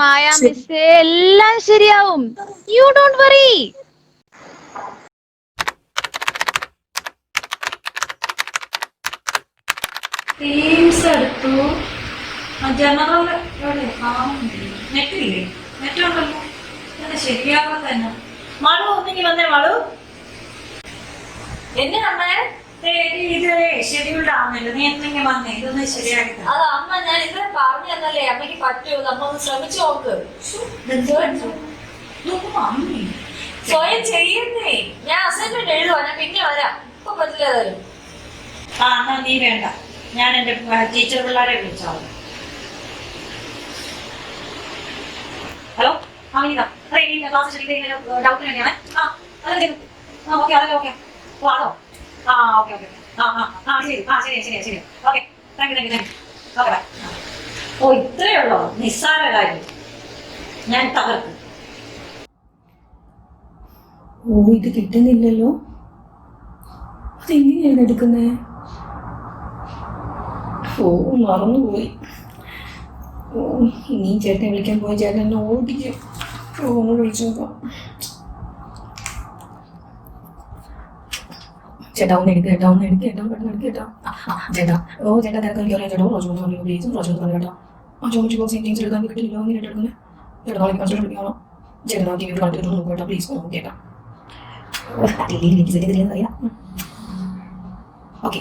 മായാ മിസ്സേ, എല്ലാം ശരിയാവും. You don't worry. ടീംസ് എടുത്തു. ജനറൽ നെറ്റില്ലേ? നെറ്റ് ഉണ്ടല്ലോ. ശരിയാവാൻ തന്നെ. മളു ഒന്നെങ്കിൽ വന്നേ. മളു എന്നെ അമ്മേ, ഇത് ഷെഡ്യൂൾഡ് ആവുന്നില്ല. നീ എന്തെങ്കിലും വന്നേ, ഇതൊന്ന് ശരിയാക്കി. അത് അമ്മ, ഞാൻ ഇന്നലെ പറഞ്ഞു തന്നല്ലേ അമ്മയ്ക്ക് പറ്റൂ. നമ്മളൊന്ന് ശ്രമിച്ചു നോക്ക്. സ്വയം ചെയ്യുന്നേ. ഞാൻ അസൈൻമെന്റ് എഴുതുവാ. ഞാൻ പിന്നെ വരാം. ഇപ്പൊ പറ്റില്ല ഏതായാലും. എന്നാ നീ വേണ്ട, ഞാൻ എന്റെ ടീച്ചർ പിള്ളേരെ വിളിച്ചോളാം. ഹലോ, ക്ലാസ് ഡൗട്ടിന് വേണ്ടിയാണേ. ഓക്കെ, അതല്ലേ ഓക്കെ. ആണോ? Okay okay. ശരി. Okay, thank you. Okay, bye. ഓ, ഇത്രയേ ഉള്ളോ? നിസ്സാര കാര്യം. ഞാൻ തകർക്കും. ഓ, ഇത് കിട്ടുന്നില്ലല്ലോ. അതെങ്ങനെയാണ് എടുക്കുന്നേ? ഓ, മറന്നുപോയി. ഓ, ഇനിയും ചേട്ടനെ വിളിക്കാൻ പോയി ചേട്ടൻ എന്നെ ഓടിക്കും. ഒന്ന് വിളിച്ചു നോക്കാം. ചേട്ടാ ഒന്ന് എടുക്കുക. ചേട്ടാ പെട്ടെന്ന് എടുക്കുക ചേട്ടാ. ചേട്ടാ നിനക്ക് എനിക്ക് അറിയാം ചേട്ടാ. റോജു പ്ലീസ്, റോജു കേട്ടോ. ജോമെട്രി ബോക്സ് ഇൻറ്റീൻസ് എടുക്കാൻ കിട്ടില്ല. അങ്ങനെ എടുക്കുന്നത് ചേട്ടാ. നാളെ കൺസിഡർ എടുക്കണം ചേട്ടാ. ടി വി കണ്ടിട്ട് നോക്കുക കേട്ടോ. പ്ലീസ് നോക്കി ചേട്ടാ. എനിക്ക് അറിയാം. Okay,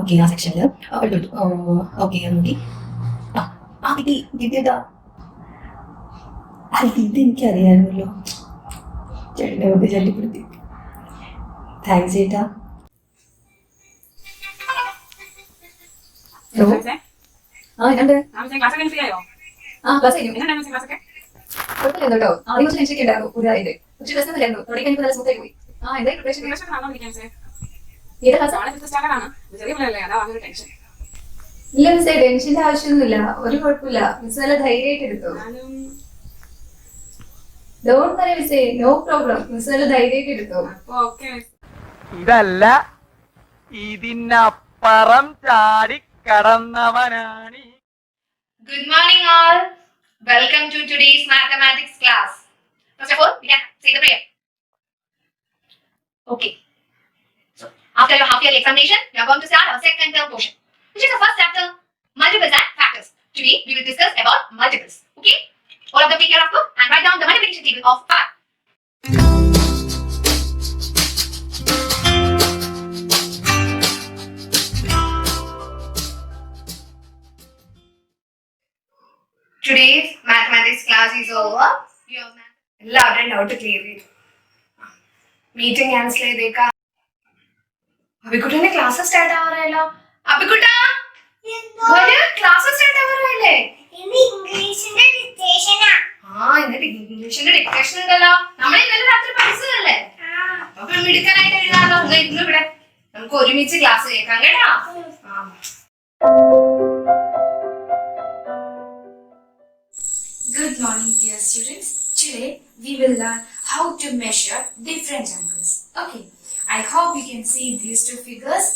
okay. ആ സെക്ഷനിൽ ഓക്കെ നോക്കി. കിട്ടിയേട്ടാ. ഇത് എനിക്കറിയാമല്ലോ. ചേട്ടനെ ഒന്ന് ശല്യപ്പെടുത്തി. താങ്ക്സ് ചേട്ടാ. കുഴപ്പമില്ല കേട്ടോ. ആദ്യം കുറച്ച് ടെൻഷൻ ഉണ്ടായിരുന്നു. പുതിയതായിട്ട് പക്ഷെ രസം ഇല്ലായിരുന്നു. തുടങ്ങി കഴിഞ്ഞപ്പോൾ നല്ല സ്മൂത്തായി പോയി. എന്തായാലും പ്രിപ്പറേഷൻ ഇല്ല മിസ്സേ, ടെൻഷന്റെ ആവശ്യമൊന്നുമില്ല. ഒരു കുഴപ്പമില്ല. മിസ് നല്ല ധൈര്യമായിട്ട് എടുത്തു. ഡോണ്ട് വറി മിസ്സേ, നോ പ്രോബ്ലം. മിസ് നല്ല ധൈര്യമായിട്ട് എടുത്തു. ഇതല്ല, ഇതിനപ്പുറം ചാടി കടന്നവനാണ്. Good morning all. Welcome to today's mathematics class. First of all, we can say the prayer. Okay. So, after your half-yearly examination, we are going to start our second term portion, which is the first chapter, multiples and factors. Today, we will discuss about multiples. Okay? All of them take care of book and write down the multiplication table of 5. Today's mathematics class is over. എല്ലാവരുടെയും doubt clear ചെയ്തു. Meeting cancel ചെയ്തേക്കാം. അബിക്കുട്ടന്റെ class start ആവാറല്ലോ. അബിക്കുട്ടാ class start ആവാറല്ലേ? ഇംഗ്ലീഷിന്റെ dictation ഉണ്ടല്ലോ. നമ്മൾ ഇന്നലെ രാത്രി പഠിച്ചതല്ലേ? അപ്പൊ മിടുക്കാനായിട്ട് എഴുതാമല്ലോ. ഇന്ന് ഇവിടെ നമുക്ക് ഒരുമിച്ച് ക്ലാസ് കേൾക്കാം കേട്ടോ. Good morning, dear students. Today we will learn how to measure different angles. Okay, I hope you can see these two figures.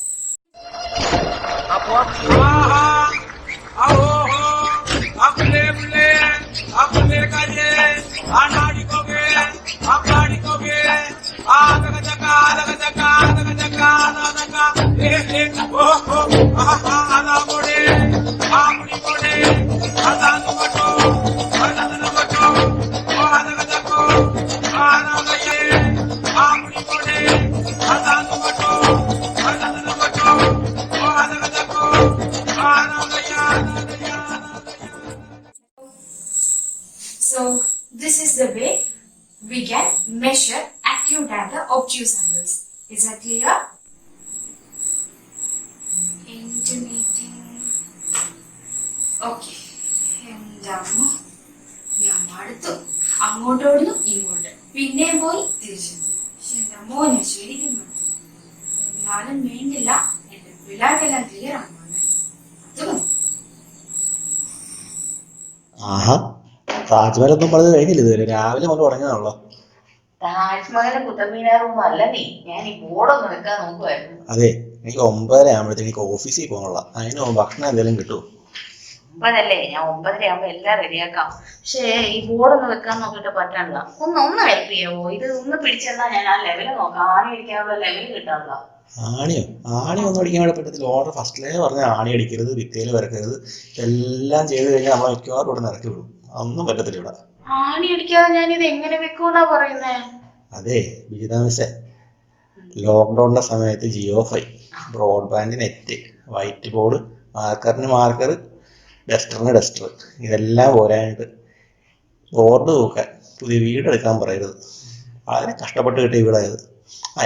So this is the way we can measure acute and the obtuse angles. Is that clear? Intimating. Okay. എന്താമോ ഞാൻ അടുത്തു അങ്ങോട്ടോടുന്നു ഇങ്ങോട്ട് പിന്നെയും പോയി തിരിച്ചു. പക്ഷെ എന്റെ മോനെ ശരിക്കും മടുത്തു. എന്നാലും വേണ്ടില്ല, എന്റെ പിള്ളേർക്കെല്ലാം ക്ലിയർ ആണ്. ആഹാ, താജ്മഹലൊന്നും പറഞ്ഞ് കഴിഞ്ഞില്ല ഇതുവരെ. രാവിലെ മുതൽ തുടങ്ങിയതാണല്ലോ. താജ്മഹൽ കുത്തമ്പീനാറൊന്നും അല്ല നീ. ഞാൻ ഈ ബോർഡൊന്ന് വെക്കാൻ നോക്കുമായിരുന്നു. അതെ, എനിക്ക് 9:30 ആകുമ്പോഴത്തേക്ക് എനിക്ക് ഓഫീസിൽ പോകണുള്ള. അതിന് ഭക്ഷണം എന്തെങ്കിലും കിട്ടുമോ? 9 ഞാൻ 9:30 ആകുമ്പോ എല്ലാം റെഡിയാക്കാം. പക്ഷേ ഈ ബോർഡൊന്ന് വെക്കാൻ നോക്കിയിട്ട് പറ്റണില്ല. ഒന്ന് ഹെൽപ്പ് ചെയ്യാവോ? ഇത് ഒന്ന് പിടിച്ചെന്നാ ഞാൻ ആ ലെവല് നോക്കാം. ആണി അടിക്കാനുള്ള ലെവല് കിട്ടാനുള്ള. ആണിയോ? ആണി ഒന്നും അടിക്കാൻ വേണ്ടി പറ്റത്തില്ല. ഓർഡർ ഫസ്റ്റിലേ പറഞ്ഞ ആണി അടിക്കരുത്, ഭിത്തിയിൽ വരക്കരുത്, എല്ലാം ചെയ്ത് കഴിഞ്ഞാൽ നമ്മളെ മിക്കവാറും ഇവിടെ ഇറക്കി വിടും. അതൊന്നും പറ്റത്തില്ല ഇവിടെ. ആണി അടിക്കാതെ ഞാൻ ഇത് എങ്ങനെ വെക്കൂന്നാ പറയുന്നേ? അതെ വിജിതാംശേ, ലോക്ക്ഡൌണിന്റെ സമയത്ത് Jio fi, broadband net, white board, മാർക്കറിന് മാർക്കർ, ഡസ്റ്ററിന് ഡസ്റ്റർ, ഇതെല്ലാം പോരാനായിട്ട് ബോർഡ് തൂക്കാൻ പുതിയ വീടെടുക്കാൻ പറയരുത്. വളരെ കഷ്ടപ്പെട്ട് കിട്ടിയ വീടായത്.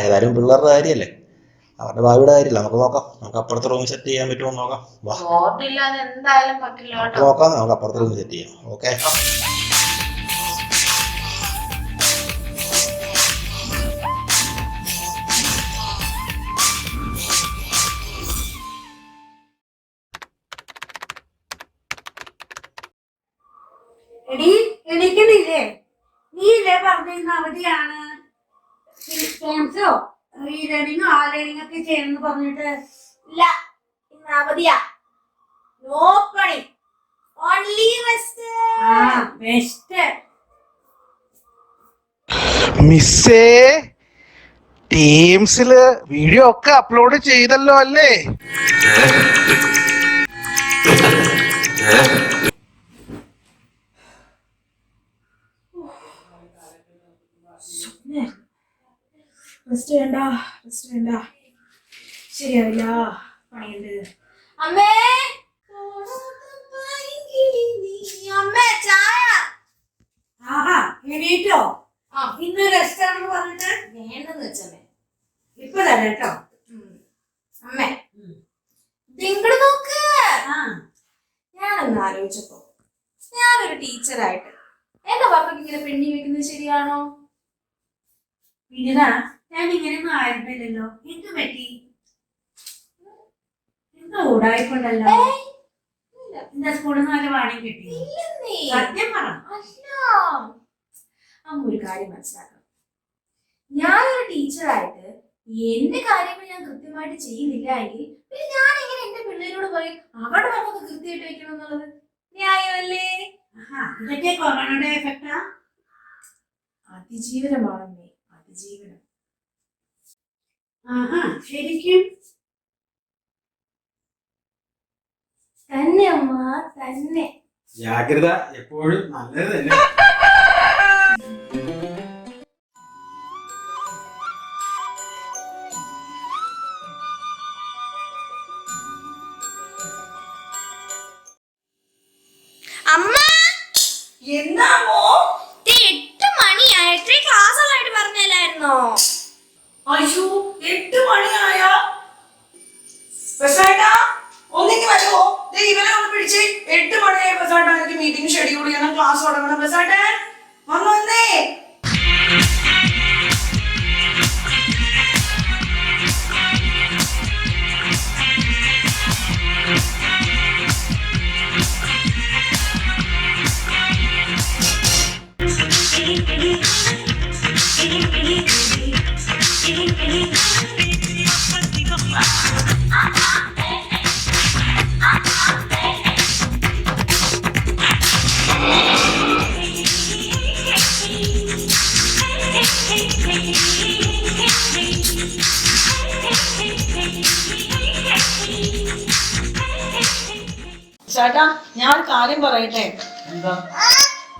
ഏതായാലും പിള്ളേരുടെ കാര്യമല്ലേ, അവരുടെ ഭാവിയുടെ കാര്യമില്ല. നമുക്ക് നോക്കാം. നമുക്ക് അപ്പുറത്തെ റൂം സെറ്റ് ചെയ്യാൻ പറ്റുമോ നോക്കാം. ബോർഡില്ലാതെ എന്തായാലും പറ്റില്ല. നോക്കാം, നമുക്ക് അപ്പുറത്തെ റൂം സെറ്റ് ചെയ്യാം. ഓക്കെ. എണീക്കുന്നില്ലേ? നീ ഇല്ലേ പറഞ്ഞിരുന്ന അവധിയാണ്, സ്പോൺസോ റീലേണിങ്ങോ ആ ലേണിംഗ് ഒക്കെ ചെയ്യണമെന്ന് പറഞ്ഞിട്ട്. ഇല്ല, ഇന്ന് അവധിയാ. നോ പണി, ഓൺലി റെസ്റ്റ്. ബെസ്റ്റ്. മിസ്സേ, ടീംസില് വീഡിയോ ഒക്കെ അപ്ലോഡ് ചെയ്തല്ലോ അല്ലേ? റെസ്റ്റ് വേണ്ട, റെസ്റ്റ് വേണ്ട, ശരിയാവില്ല, പണിയുണ്ട്. അമ്മേ, അമ്മേ ചായ. ആഹാ, എണീറ്റോ? ഇന്ന് റെസ്റ്റ് ആണെന്ന് പറഞ്ഞിട്ട് വേണ്ടെന്ന് വെച്ചമ്മേ. ഇപ്പൊ തന്നെ കേട്ടോ അമ്മേ. ഇങ്ങോട്ട് നോക്ക്. ഞാനൊന്ന് ആലോചിച്ചപ്പോ, ഞാനൊരു ടീച്ചറായിട്ട് എന്റെ മക്കൾക്ക് ഇങ്ങനെ പെണ്ണി വെക്കുന്നത് ശരിയാണോ? പിന്നെതാ, ഞാൻ ഇങ്ങനെയൊന്നും ആയിരുന്നില്ലല്ലോ. എന്ത് പറ്റി? എന്താ ഓടായിക്കൊണ്ടല്ലോ. എന്റെ സ്കൂളിൽ നിന്ന് നല്ല വാണി കിട്ടി. സത്യം പറ. അമ്മ ഒരു കാര്യം മനസ്സിലാക്കണം. ഞാനൊരു ടീച്ചറായിട്ട് എന്റെ കാര്യങ്ങൾ ഞാൻ കൃത്യമായിട്ട് ചെയ്യുന്നില്ല എങ്കിൽ പിന്നെ ഞാൻ എങ്ങനെ എന്റെ പിള്ളേരോട് പറയും അവരുടെ മക്കൾക്ക് കൃത്യമായിട്ട് വെക്കണം എന്നുള്ളത്? ന്യായമല്ലേ? ഇതൊക്കെ കൊറോണയുടെ എഫക്റ്റാ? അതിജീവനമാണമ്മേ, അതിജീവനം. ആഹാ, ശരിക്കും തന്നെ അമ്മ, തന്നെ. ജാഗ്രത എപ്പോഴും നല്ലത് തന്നെ. അമ്മ എന്താമോ? 8 മണിയായിട്ട് ക്ലാസ് ആയിട്ട് പറഞ്ഞല്ലായിരുന്നോ? അയ്യോ, 8 മണിയായ ബസാട്ടാ ഒന്നിങ്ങി വരുമോ? ഇവരെ ഒന്ന് പിടിച്ച് 8 മണിയായ ബസാട്ടാ, എനിക്ക് മീറ്റിംഗ് ഷെഡ്യൂൾ ചെയ്യണം, ക്ലാസ് തുടങ്ങണം. ബസാട്ടേ വന്നു വന്നേ. ചേട്ടാ, ഞാൻ ഒരു കാര്യം പറയട്ടെ.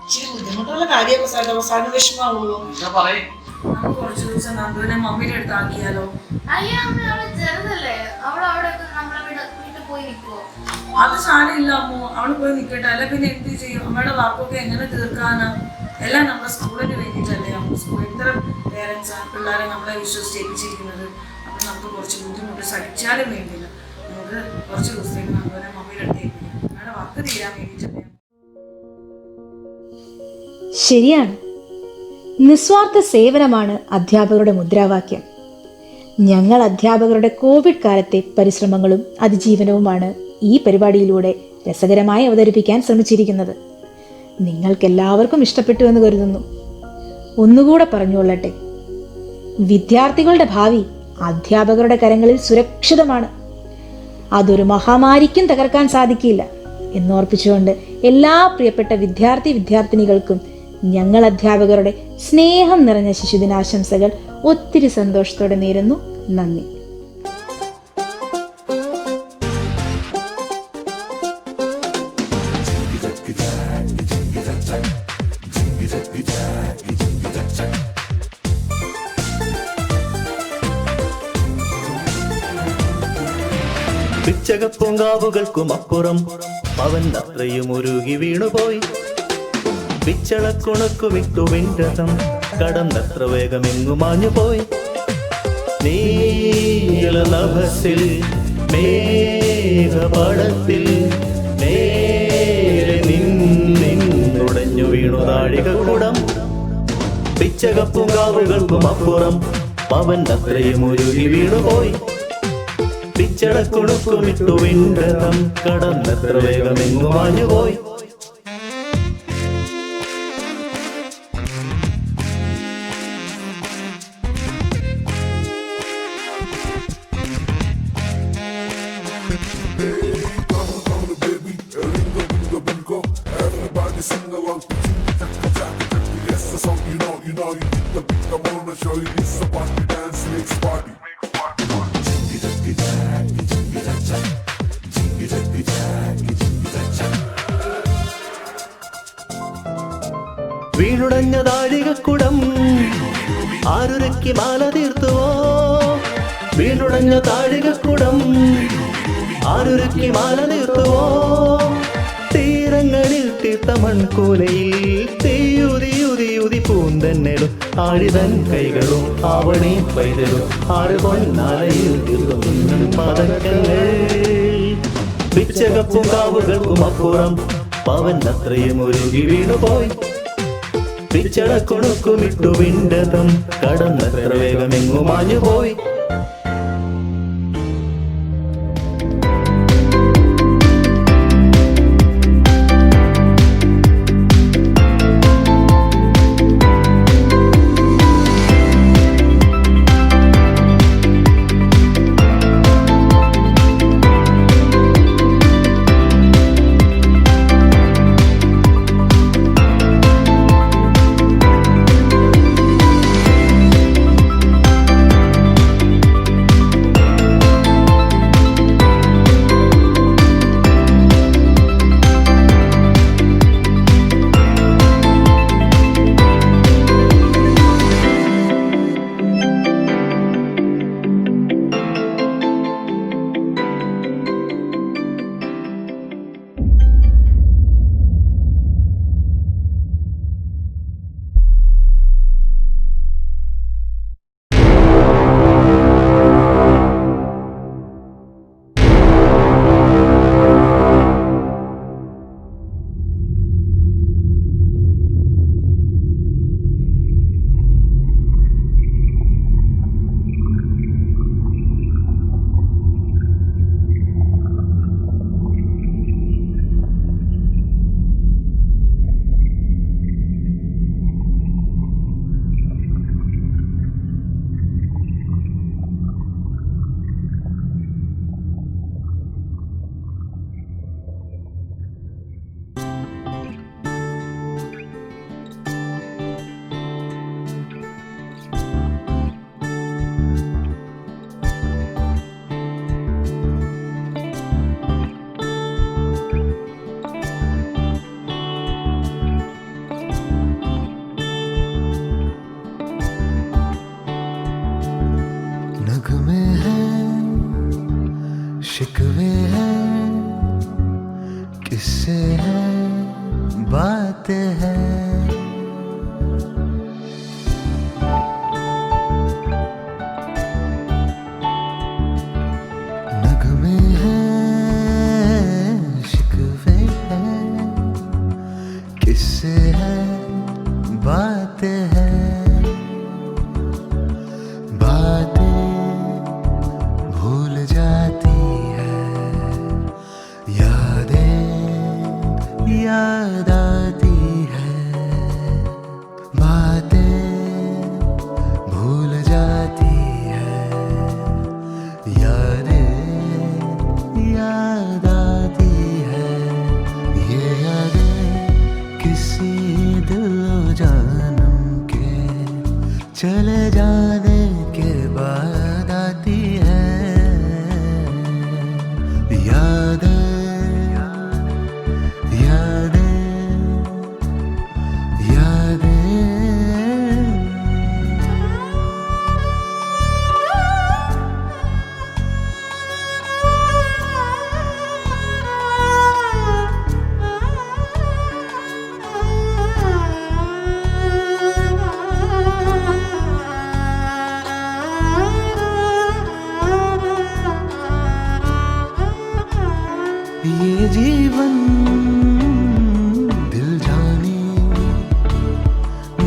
ഇച്ചിരി ബുദ്ധിമുട്ടുള്ള കാര്യമൊക്കെ ചേട്ടാ, അവസാനം വിഷമാവുള്ളൂ. നമുക്ക് കുറച്ച് ദിവസം നന്ദുവിനെ മമ്മിയുടെ അടുത്ത് ആക്കിയാലോ? അയ്യോ അമ്മ, അവള് ചെറുതല്ലേ, അവളവിടെ നമ്മളെ വീട്ടിൽ പോയി നിൽക്കുവോ? അത് സാരമില്ല അമ്മോ, അവള് പോയി നിൽക്കട്ടെ. അല്ല പിന്നെ എന്ത് ചെയ്യും? അമ്മയുടെ വർക്കൊക്കെ എങ്ങനെ തീർക്കാനാ? എല്ലാം നമ്മുടെ സ്കൂളിന് വേണ്ടിയിട്ടല്ലേ. നമ്മുടെ സ്കൂൾ ഇത്ര പേരൻസാണ് പിള്ളേരെ നമ്മളെ വിശ്വസിച്ചേപ്പിച്ചിരിക്കുന്നത്. അപ്പം നമുക്ക് കുറച്ച് ബുദ്ധിമുട്ട് സഹിച്ചാലും വേണ്ടില്ല. നമുക്ക് കുറച്ച് ദിവസത്തേക്ക് നന്ദുവിനെ മമ്മിയുടെ അടുത്ത് ഏൽപ്പിക്കാം. അമ്മയുടെ വർക്ക് തീരാൻ വേണ്ടിയിട്ടല്ലേ. ശരിയാണ്, നിസ്വാർത്ഥ സേവനമാണ് അധ്യാപകരുടെ മുദ്രാവാക്യം. ഞങ്ങൾ അധ്യാപകരുടെ കോവിഡ് കാലത്തെ പരിശ്രമങ്ങളും അതിജീവനവുമാണ് ഈ പരിപാടിയിലൂടെ രസകരമായി അവതരിപ്പിക്കാൻ ശ്രമിച്ചിരിക്കുന്നത്. നിങ്ങൾക്കെല്ലാവർക്കും ഇഷ്ടപ്പെട്ടു എന്ന് കരുതുന്നു. ഒന്നുകൂടെ പറഞ്ഞുകൊള്ളട്ടെ, വിദ്യാർത്ഥികളുടെ ഭാവി അധ്യാപകരുടെ കരങ്ങളിൽ സുരക്ഷിതമാണ്. അതൊരു മഹാമാരിക്കും തകർക്കാൻ സാധിക്കില്ല എന്നോർപ്പിച്ചുകൊണ്ട് എല്ലാ പ്രിയപ്പെട്ട വിദ്യാർത്ഥിനികൾക്കും ഞങ്ങൾ അധ്യാപകരുടെ സ്നേഹം നിറഞ്ഞ ശിശുദിനാശംസകൾ ഒത്തിരി സന്തോഷത്തോടെ നേരുന്നു. നന്ദി. പിച്ചകപ്പൂങ്കാവുകൾക്കും അപ്പുറം അവൻ അത്രയും ഉരുകി വീണുപോയി. പിച്ചളക്കുണക്കുമിട്ടു വിണ്ടതം കടന്നത്ര വേഗമെങ്ങു മാഞ്ഞുപോയി. നീലനഭസിൽ മേഘപടത്തിൽ നേരെ നിന്നുടഞ്ഞു വീണു നാഴികക്കുടം. പിച്ചകപ്പൂങ്കാവുകൾക്കും അപ്പുറം അവൻ അത്രയും ഉരുകി വീണുപോയി. പിച്ചളക്കുണക്കുമിട്ടു വിണ്ടതം കടന്നത്ര വേഗമെങ്ങു മാഞ്ഞുപോയി. വീണുടഞ്ഞ താഴികക്കുടം ആരുരക്കി മാല തീർത്തുവോ? വീണുടഞ്ഞ താഴികക്കുടം ആരുരക്കി മാല തീർത്തുവോ? തീരങ്ങളിൽ തീർത്ത മൺകൂലയിൽ തീയുതി പൂന്തന്നലും ആഴിതൻ കൈകളും ആവണി പൈതലും ആറ് പൊന്നാലയിൽ തീർത്തും പതക്കങ്ങൾ. പിച്ചകപ്പൂങ്കാവുകൾക്കും അപ്പുറം പവൻ അത്രയും ഒരുങ്ങി വീണുപോയി. പിച്ചളക്കുണുക്കുമിട്ടു വിണ്ടതം കടന്നത്ര വേഗമെങ്ങു മാഞ്ഞുപോയി. शिकवे हैं, किस्से हैं, बातें हैं। नगमे हैं, शिकवे हैं, किस्से हैं, बातें हैं। बातें भूल जाती है, यादें याद आती है। बातें भूल जाती है, यादें याद आती है। ये यादें किसी दिल जानम के चले जाने के बाद आती है। यादें यादें यादें। ये जीवन दिल जानी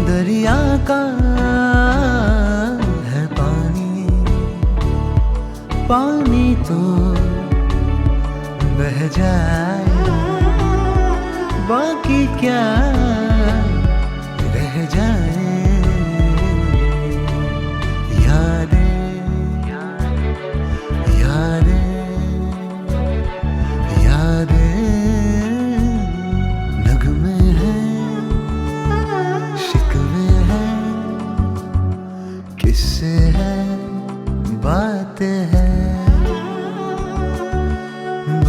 दरिया का है पानी। पानी तो बह जाए, बाकी क्या रह जाए। यादें यादें यादें। नगमे हैं, शिकवे हैं, किस्से हैं, बातें हैं।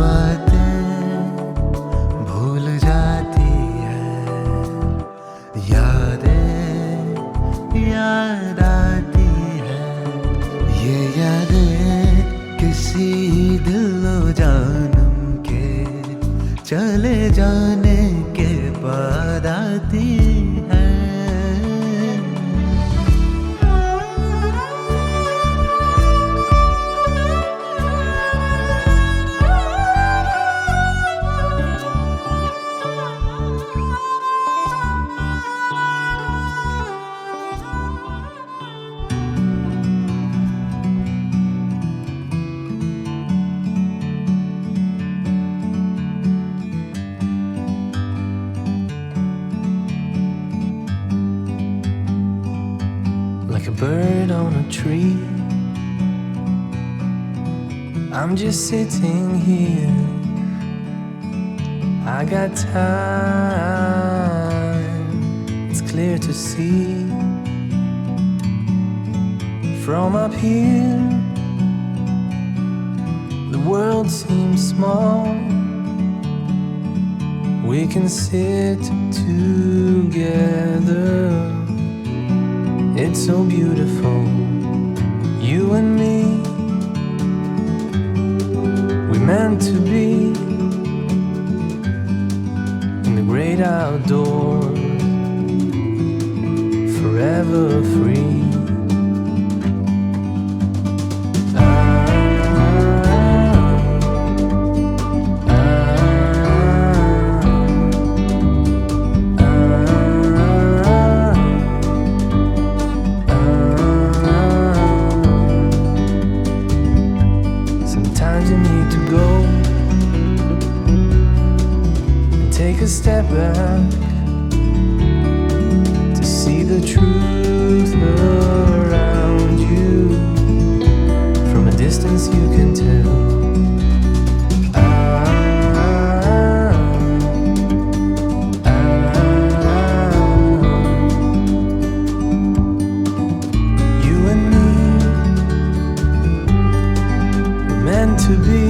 बातें भूल जाती है, यादें याद आती है। ये यादें किसी दिलो जानम के चले जाने के बाद आती है। Like a bird on a tree, I'm just sitting here. I got time, it's clear to see. From up here, the world seems small. We can sit together. It's so beautiful, you and me. We meant to be in the great outdoors, forever free. Sometimes you need to go and take a step back to see the truth around you. From a distance you can tell. You and me were meant to be.